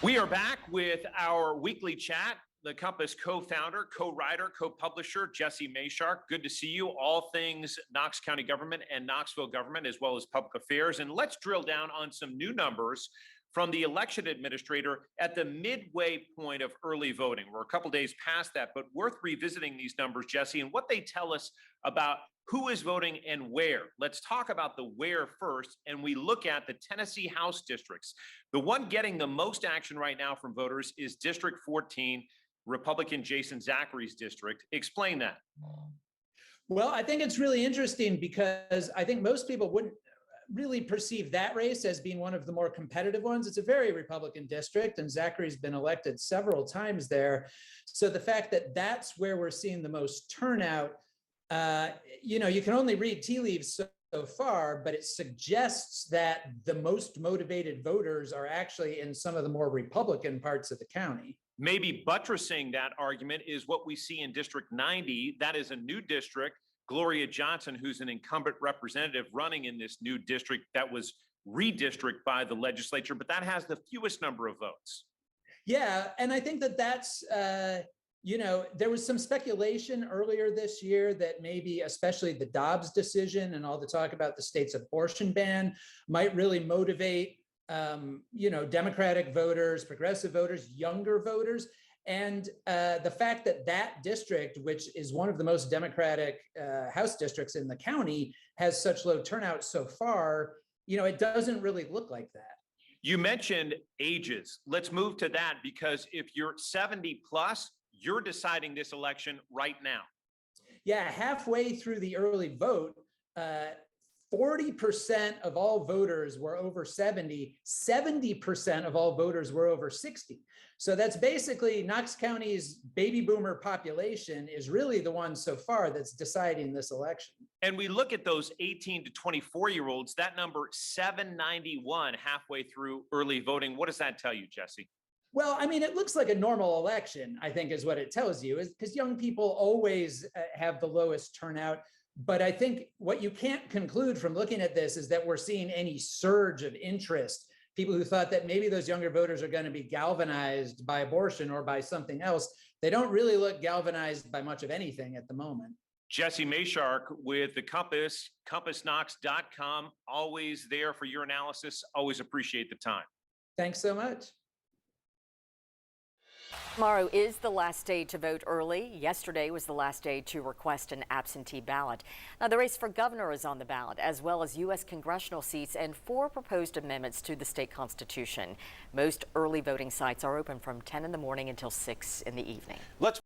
We are back with our weekly chat. The Compass co-founder, co-writer, co-publisher, Jesse Mayshark. Good to see you. All things Knox County government and Knoxville government, as well as public affairs. And let's drill down on some new numbers from the election administrator at the midway point of early voting. We're a couple days past that, but worth revisiting these numbers, Jesse, and what they tell us about who is voting and where. Let's talk about the where first, and we look at the Tennessee House districts. The one getting the most action right now from voters is District 14, Republican Jason Zachary's district. Explain that. Well, I think it's really interesting because I think most people wouldn't really perceive that race as being one of the more competitive ones. It's a very Republican district, and Zachary's been elected several times there. So the fact that that's where we're seeing the most turnout, you can only read tea leaves so far, but it suggests that the most motivated voters are actually in some of the more Republican parts of the county. Maybe buttressing that argument is what we see in District 90. That is a new district. Gloria Johnson, who's an incumbent representative running in this new district that was redistricted by the legislature, but that has the fewest number of votes. Yeah, and I think that that's, there was some speculation earlier this year that maybe especially the Dobbs decision and all the talk about the state's abortion ban might really motivate Democratic voters, progressive voters, younger voters. And the fact that that district, which is one of the most Democratic House districts in the county, has such low turnout so far, it doesn't really look like that. You mentioned ages. Let's move to that, because if you're 70 plus, you're deciding this election right now. Yeah, halfway through the early vote, 40% of all voters were over 70, 70% of all voters were over 60. So that's basically Knox County's baby boomer population is really the one so far that's deciding this election. And we look at those 18 to 24-year-olds, that number 791 halfway through early voting. What does that tell you, Jesse? Well, I mean, it looks like a normal election, I think is what it tells you, is because young people always have the lowest turnout. But I think what you can't conclude from looking at this is that we're seeing any surge of interest. People who thought that maybe those younger voters are going to be galvanized by abortion or by something else, they don't really look galvanized by much of anything at the moment. Jesse Mayshark with the Compass, CompassKnox.com, always there for your analysis. Always appreciate the time. Thanks so much. Tomorrow is the last day to vote early. Yesterday was the last day to request an absentee ballot. Now, the race for governor is on the ballot, as well as U.S. congressional seats and 4 proposed amendments to the state constitution. Most early voting sites are open from 10 in the morning until 6 in the evening.